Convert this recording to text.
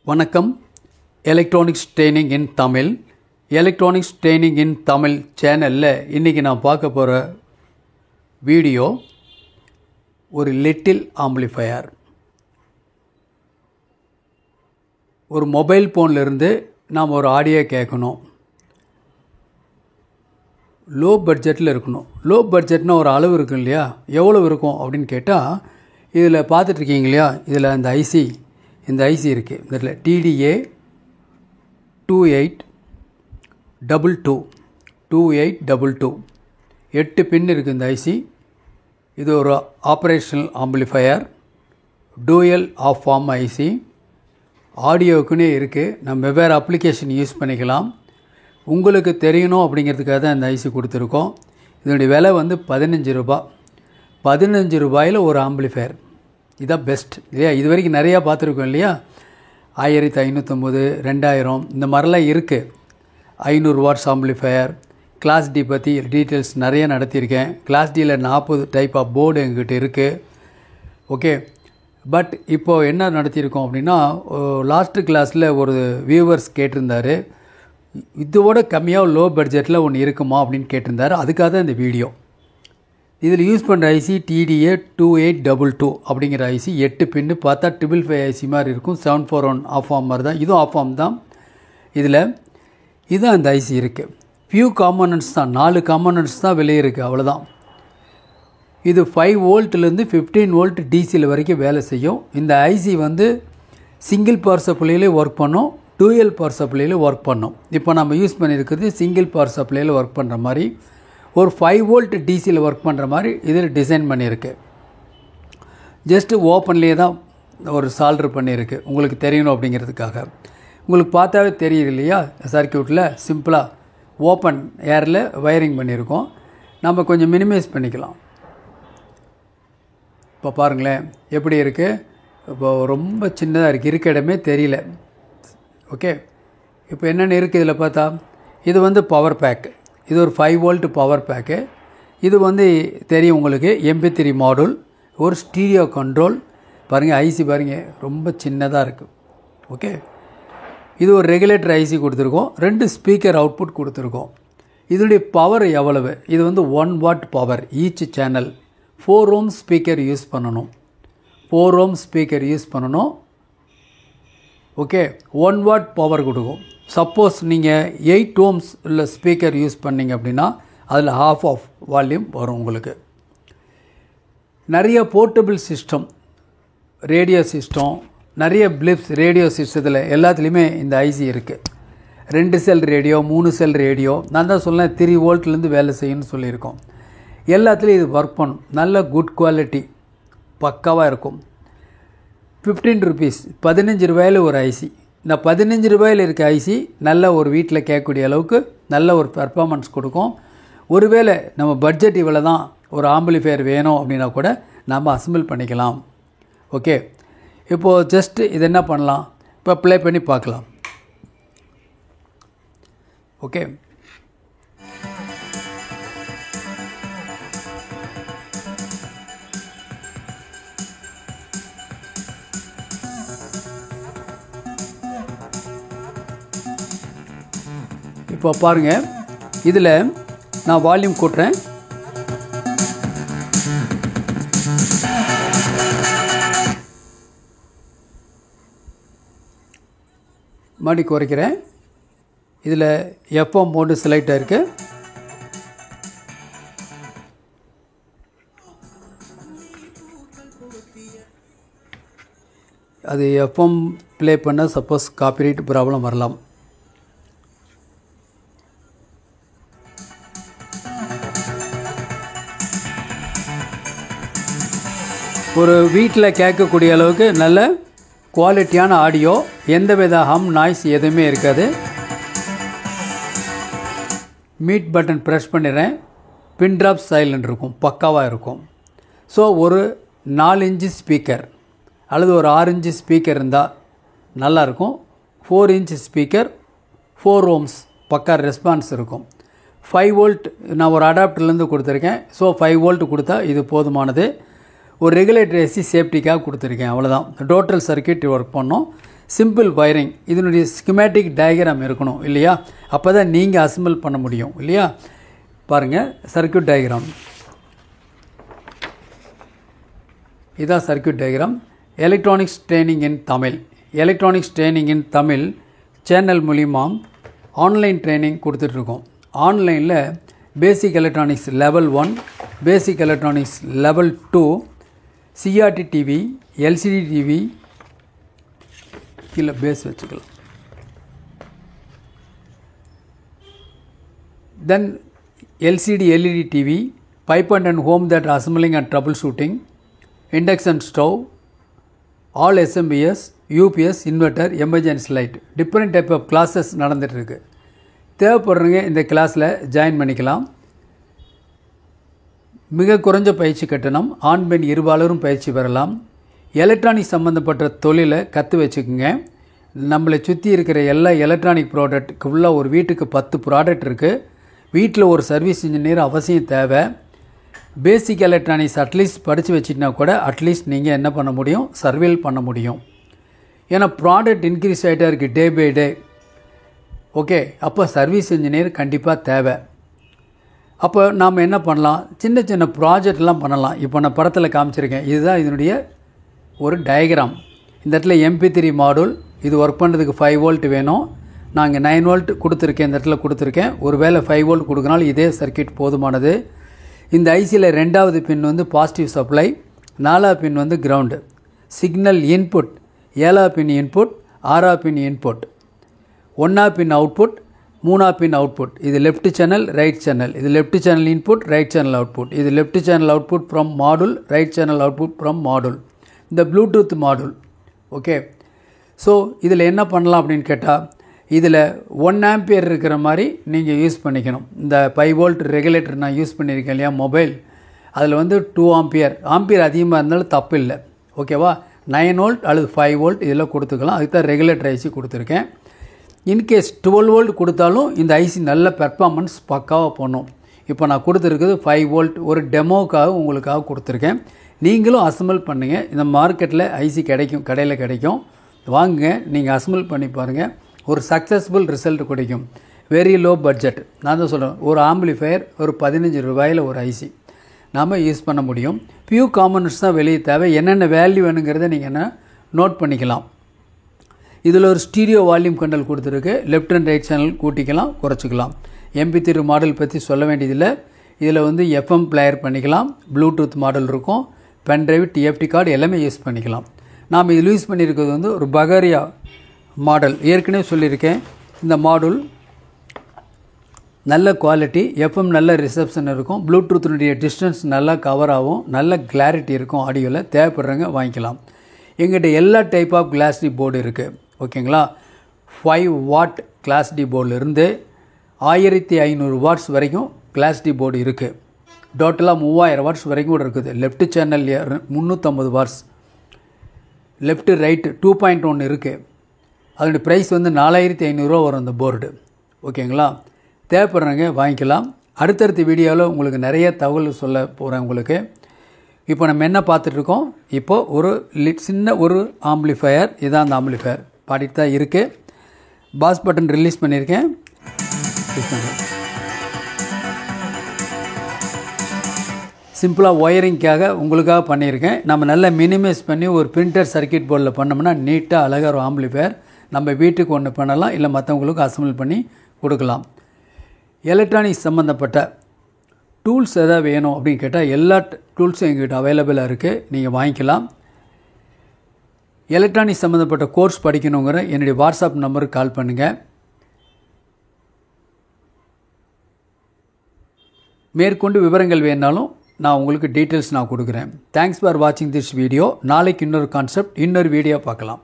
வணக்கம். Electronics training இன் தமிழ் சேனலில் இன்றைக்கி நான் பார்க்க போகிற வீடியோ ஒரு லிட்டில் ஆம்பிளிஃபையர். ஒரு மொபைல் ஃபோன்லேருந்து நாம் ஒரு ஆடியோ கேட்கணும். லோ பட்ஜெட்டில் இருக்கணும். லோ பட்ஜெட்னால் ஒரு அளவு இருக்கும் இல்லையா, எவ்வளோ இருக்கும் அப்படின்னு கேட்டால், இதில் பார்த்துட்ருக்கீங்க இல்லையா, இதில் இந்த ஐசி இருக்குது. இதில் TDA 2822 8 பின் இருக்குது இந்த ஐசி. இது ஒரு operational amplifier, dual of form IC. ஆடியோவுக்குன்னே இருக்குது. நம்ம வெவ்வேறு அப்ளிகேஷன் யூஸ் பண்ணிக்கலாம். உங்களுக்கு தெரியணும் அப்படிங்கிறதுக்காக தான் இந்த ஐசி கொடுத்துருக்கோம். இதனுடைய விலை வந்து 15 ரூபா. 15 ரூபாயில் ஒரு ஆம்பிளிஃபையர், இதுதான் பெஸ்ட் இல்லையா. இது வரைக்கும் நிறையா பார்த்துருக்கோம் இல்லையா, 1550, 2000 இந்த மாதிரிலாம் இருக்குது. 500 வாட்ஸ் ஆம்பிளிஃபையர். கிளாஸ் டி பற்றி டீட்டெயில்ஸ் நிறைய நடத்தியிருக்கேன். கிளாஸ் டியில் 40 டைப் ஆஃப் போர்டு எங்ககிட்ட இருக்குது. ஓகே, பட் இப்போது என்ன நடத்தியிருக்கோம் அப்படின்னா, லாஸ்ட்டு கிளாஸில் ஒரு வியூவர்ஸ் கேட்டிருந்தார், இதோட கம்மியாக லோ பட்ஜெட்டில் ஒன்று இருக்குமா அப்படின்னு கேட்டிருந்தார். அதுக்காக தான் இந்த வீடியோ. இதில் யூஸ் பண்ணுற ஐசி TDA 2822 அப்படிங்கிற ஐசி. 8 பின்னு பார்த்தா 555 ஐசி மாதிரி இருக்கும். 741 ஆஃப் ஃபார்ம் மாதிரி தான், இதுவும் ஆஃப் ஃபார்ம் தான். இதில் இதுதான் இந்த ஐசி இருக்குது. ஃபியூ காம்போனன்ட்ஸ் தான், 4 காம்போனன்ட்ஸ் தான் வெளியே இருக்குது, அவ்வளோதான். இது 5 வோல்ட்லேருந்து 15 வோல்ட் டிசியில் வரைக்கும் வேலை செய்யும். இந்த ஐசி வந்து சிங்கிள் பவர் சப்ளையிலே ஒர்க் பண்ணும், டூயல் பவர் சப்ளையில் ஒர்க் பண்ணும். இப்போ நம்ம யூஸ் பண்ணியிருக்கிறது சிங்கிள் பவர் சப்ளையில் ஒர்க் பண்ணுற மாதிரி, ஒரு 5 வோல்ட் டிசியில் ஒர்க் பண்ணுற மாதிரி இதில் டிசைன் பண்ணியிருக்கு. ஜஸ்ட்டு ஓப்பன்லேயே தான் ஒரு சால்ட்ரு பண்ணியிருக்கு, உங்களுக்கு தெரியணும் அப்படிங்கிறதுக்காக. உங்களுக்கு பார்த்தாவே தெரியுது இல்லையா, சர்க்யூட்டில் சிம்பிளாக ஓப்பன் ஏரில் வயரிங் பண்ணியிருக்கோம். நம்ம கொஞ்சம் மினிமைஸ் பண்ணிக்கலாம். இப்போ பாருங்களேன் எப்படி இருக்குது. இப்போ ரொம்ப சின்னதாக இருக்குது, இருக்க இடமே தெரியல. ஓகே, இப்போ என்னென்ன இருக்குது இதில் பார்த்தா, இது வந்து பவர் பேக்கு. இது ஒரு 5 வோல்ட் பவர் பேக்கு. இது வந்து தெரியும் உங்களுக்கு, MP3 மாடல், ஒரு ஸ்டீரியோ கண்ட்ரோல். பாருங்கள் ஐசி பாருங்கள் ரொம்ப சின்னதாக இருக்குது. ஓகே, இது ஒரு ரெகுலேட்டர் ஐசி கொடுத்துருக்கோம். 2 ஸ்பீக்கர் அவுட்புட் கொடுத்துருக்கோம். இதனுடைய பவர் எவ்வளவு, இது வந்து 1 watt power each channel. 4 ohm speaker use பண்ணணும். 4 ஓம் ஸ்பீக்கர் யூஸ் பண்ணணும். ஓகே, 1 வாட் பவர் கொடுக்கும். சப்போஸ் நீங்கள் 8 ஓம்ஸ் உள்ள ஸ்பீக்கர் யூஸ் பண்ணிங்க அப்படின்னா அதில் half ஆஃப் வால்யூம் வரும் உங்களுக்கு. நிறைய போர்ட்டபிள் சிஸ்டம், ரேடியோ சிஸ்டம், நிறைய பிளிப்ஸ் ரேடியோ சிஸ்டத்தில் எல்லாத்துலேயுமே இந்த ஐசி இருக்குது. 2 செல் ரேடியோ, 3 செல் ரேடியோ. நான் தான் சொன்னேன் 3 வோல்ட்லேருந்து வேலை செய்யணும்னு சொல்லியிருக்கோம். எல்லாத்துலேயும் இது ஒர்க் பண்ணும். நல்ல குட் குவாலிட்டி, பக்காவாக இருக்கும். 15 ருபீஸ், 15 ரூபாயில் ஒரு ஐசி. இந்த 15 ரூபாயில் இருக்க ஐசி நல்ல ஒரு வீட்டில் கேட்கக்கூடிய அளவுக்கு நல்ல ஒரு பர்ஃபார்மன்ஸ் கொடுக்கும். ஒருவேளை நம்ம பட்ஜெட் இவ்வளோ தான், ஒரு ஆம்பிளிஃபையர் வேணும் அப்படின்னா கூட நம்ம அசம்பிள் பண்ணிக்கலாம். ஓகே, இப்போது ஜஸ்ட்டு இது என்ன பண்ணலாம், இப்போ ப்ளே பண்ணி பார்க்கலாம். ஓகே, இப்போ பாருங்கள், இதில் நான் வால்யூம் கூட்டுறேன். மறுபடி குறைக்கிறேன். இதில் FM மோடு செலக்ட் ஆகிருக்கு. அது FM ப்ளே பண்ண சப்போஸ் காப்பிரைட் ப்ராப்ளம் வரலாம். ஒரு வீட்டில் கேட்கக்கூடிய அளவுக்கு நல்ல குவாலிட்டியான ஆடியோ, எந்தவித ஹம் நாய்ஸ் எதுவுமே இருக்காது. மீட் பட்டன் ப்ரெஸ் பண்ணிடுறேன். பின் ட்ராப் சைலண்ட் இருக்கும், பக்காவாக இருக்கும். ஸோ ஒரு 4 இன்ச்சு ஸ்பீக்கர் அல்லது ஒரு 6 இன்ச்சு ஸ்பீக்கர் இருந்தால் நல்லாயிருக்கும். 4 இன்ச்சு ஸ்பீக்கர், 4 ஓம்ஸ் பக்கா ரெஸ்பான்ஸ் இருக்கும். 5 வோல்ட் நான் ஒரு அடாப்டர்லேருந்து கொடுத்துருக்கேன். ஸோ 5 வோல்ட் கொடுத்தா இது போதுமானது. ஒரு ரெகுலேட்டர் ஏசி சேஃப்டிக்காக கொடுத்துருக்கேன், அவ்வளோதான். டோட்டல் சர்க்கியூட் ஒர்க் பண்ணோம். சிம்பிள் வயரிங், இதனுடைய ஸ்கிமேட்டிக் டயக்ராம் இருக்கணும் இல்லையா? அப்போ தான் நீங்கள் அசம்பிள் பண்ண முடியும் இல்லையா? பாருங்கள், சர்க்யூட் டயக்ராம், இதான் circuit diagram. Electronics training in Tamil, electronics training in Tamil channel மூலிமா ஆன்லைன் ட்ரைனிங் கொடுத்துட்ருக்கோம். ஆன்லைனில் basic electronics level 1, basic electronics level 2, CRT TV, LCD TV, கீழே பேஸ் வச்சுக்கலாம். Then LCD LED TV, pipe and home theater assembling and troubleshooting, induction stove, all SMBS, UPS, inverter, emergency light, different type of classes நடந்துகிட்ருக்கு. தேவைப்படுறவங்க இந்த கிளாஸில் join பண்ணிக்கலாம். மிக குறைஞ்ச பயிற்சி கட்டணம், ஆண் பெண் இருபாலரும் பயிற்சி பெறலாம். எலக்ட்ரானிக் சம்மந்தப்பட்ட தொழிலை கற்று வச்சுக்கோங்க. நம்மளை சுற்றி இருக்கிற எல்லா எலக்ட்ரானிக் ப்ராடக்ட்டுக்கு ஃபுல்லாக ஒரு வீட்டுக்கு 10 ப்ராடக்ட் இருக்குது. வீட்டில் ஒரு சர்வீஸ் இன்ஜினியர் அவசியம் தேவை. பேசிக் எலக்ட்ரானிக்ஸ் அட்லீஸ்ட் படித்து வச்சிட்டினா கூட அட்லீஸ்ட் நீங்கள் என்ன பண்ண முடியும், சர்வேல் பண்ண முடியும். ஏன்னா ப்ராடக்ட் இன்க்ரீஸ் ஆகிட்டே இருக்குது டே பை டே. ஓகே, அப்போ சர்வீஸ் இன்ஜினியர் கண்டிப்பாக தேவை. அப்போ நாம் என்ன பண்ணலாம், சின்ன சின்ன ப்ராஜெக்ட்லாம் பண்ணலாம். இப்போ நான் படத்தில் காமிச்சிருக்கேன், இதுதான் இதனுடைய ஒரு டயக்ராம். இந்த இடத்துல MP3 மாடூல், இது ஒர்க் பண்ணுறதுக்கு 5 வோல்ட் வேணும். நாங்கள் 9 வோல்ட் கொடுத்துருக்கேன், இந்த இடத்துல கொடுத்துருக்கேன். ஒரு வேளை 5 வோல்ட் கொடுக்கனாலும் இதே சர்க்கியூட் போதுமானது. இந்த ஐசியில் 2வது பின் வந்து பாசிட்டிவ் சப்ளை, 4வது பின் வந்து கிரவுண்டு. சிக்னல் இன்புட் 7வது பின் இன்புட், 6வது பின் இன்புட், 1வது பின் அவுட்புட், 3வது பின் அவுட்புட். இது லெஃப்ட் சேனல், ரைட் சேனல். இது left channel input, right channel output. இது left channel output from module, right channel output from module. இந்த ப்ளூடூத் மாடூல். ஓகே, ஸோ இதில் என்ன பண்ணலாம் அப்படின்னு கேட்டால், இதில் 1 ஆம்பியர் இருக்கிற மாதிரி நீங்கள் யூஸ் பண்ணிக்கணும். இந்த 5 வோல்ட் ரெகுலேட்டர் நான் யூஸ் பண்ணியிருக்கேன் இல்லையா மொபைல், அதில் வந்து 2 ஆம்பியர் அதிகமாக இருந்தாலும் தப்பு இல்லை. ஓகேவா? 9 வோல்ட் அல்லது 5 வோல்ட் இதில் கொடுத்துக்கலாம். அதுக்கு தான் ரெகுலேட்டர் ஐசி கொடுத்துருக்கேன். இன்கேஸ் 12 வோல்ட் கொடுத்தாலும் இந்த ஐசி நல்ல பெர்ஃபார்மன்ஸ் பக்காவாக பண்ணும். இப்போ நான் கொடுத்துருக்குது 5 வோல்ட், ஒரு டெமோக்காக உங்களுக்காக கொடுத்துருக்கேன். நீங்களும் அசம்பிள் பண்ணுங்கள். இந்த மார்க்கெட்டில் ஐசி கிடைக்கும், கடையில் கிடைக்கும். வாங்குங்க, நீங்கள் அசம்பிள் பண்ணி பாருங்கள். ஒரு சக்ஸஸ்ஃபுல் ரிசல்ட் கிடைக்கும். Very low budget. நான் தான் சொல்கிறேன், ஒரு ஆம்பிளிஃபையர் ஒரு 15 ரூபாயில் ஒரு ஐசி நாம் யூஸ் பண்ண முடியும். ஃபியூ காம்பனன்ட்ஸ் தான் வெளியே தேவை. என்னென்ன வேல்யூ வேணுங்கிறத நீங்கள் என்ன நோட் பண்ணிக்கலாம். இதில் ஒரு ஸ்டீரியோ வால்யூம் கண்ட்ரோல் கொடுத்துருக்கு. லெஃப்ட் அண்ட் ரைட் சேனல் கூட்டிக்கலாம், குறைச்சிக்கலாம். MP3 மாடல் பற்றி சொல்ல வேண்டியதில்லை. இதில் வந்து FM பிளேயர் பண்ணிக்கலாம், ப்ளூடூத் மாடல் இருக்கும், பென்ட்ரைவ், TFT கார்டு எல்லாமே யூஸ் பண்ணிக்கலாம். நாம் இதில் யூஸ் பண்ணியிருக்கிறது வந்து ஒரு பகாரியா மாடல். ஏற்கனவே சொல்லியிருக்கேன், இந்த மாடல் நல்ல குவாலிட்டி, FM நல்ல ரிசப்ஷன் இருக்கும், ப்ளூடூத்தினுடைய டிஸ்டன்ஸ் நல்லா கவர் ஆகும், நல்ல கிளாரிட்டி இருக்கும் ஆடியோவில். தேவைப்படுறவங்க வாங்கிக்கலாம். எங்கிட்ட எல்லா type of class D board இருக்குது. ஓகேங்களா? 5 வாட் கிளாஸ் டி போர்டிலிருந்து 1500 வாட்ஸ் வரைக்கும் கிளாஸ் டி போர்டு இருக்குது. டோட்டலாக 3000 வாட்ஸ் வரைக்கும் கூட இருக்குது. Left channel 350 watts, left right 2.1 இருக்குது. அதனுடைய ப்ரைஸ் வந்து 4500 வரும் அந்த போர்டு. ஓகேங்களா? தேவைப்படுறவங்க வாங்கிக்கலாம். அடுத்தடுத்த வீடியோவில் உங்களுக்கு நிறைய தகவல் சொல்ல போகிறேன் உங்களுக்கு. இப்போ நம்ம என்ன பார்த்துட்ருக்கோம், இப்போது ஒரு சின்ன ஒரு ஆம்பிளிஃபையர். இதான் அந்த ஆம்பிளிஃபையர் பாடிட்டு தான் இருக்குது. பாஸ் பட்டன் ரிலீஸ் பண்ணியிருக்கேன். சிம்பிளாக ஒயரிங்காக உங்களுக்காக பண்ணியிருக்கேன். நம்ம நல்லா மினிமைஸ் பண்ணி ஒரு பிரிண்டர் சர்க்கியூட் போர்டில் பண்ணோம்னா நீட்டாக அழகாக ஒரு ஆம்பிளிஃபையர் நம்ம வீட்டுக்கு ஒன்று பண்ணலாம், இல்லை மற்றவங்களுக்கு அசம்பிள் பண்ணி கொடுக்கலாம். எலக்ட்ரானிக்ஸ் சம்மந்தப்பட்ட டூல்ஸ் எதாவது வேணும் அப்படின்னு கேட்டால் எல்லா டூல்ஸும் எங்கள்கிட்ட அவைலபிளாக இருக்குது, நீங்கள் வாங்கிக்கலாம். எலக்ட்ரானிக்ஸ் சம்மந்தப்பட்ட கோர்ஸ் படிக்கணுங்கிற என்னுடைய வாட்ஸ்அப் நம்பருக்கு கால் பண்ணுங்கள். மேற்கொண்டு விவரங்கள் வேணாலும் நான் உங்களுக்கு டீட்டெயில்ஸ் நான் கொடுக்குறேன். தேங்க்ஸ் ஃபார் வாட்சிங் திஸ் வீடியோ. நாளைக்கு இன்னொரு கான்செப்ட், இன்னொரு வீடியோ பார்க்கலாம்.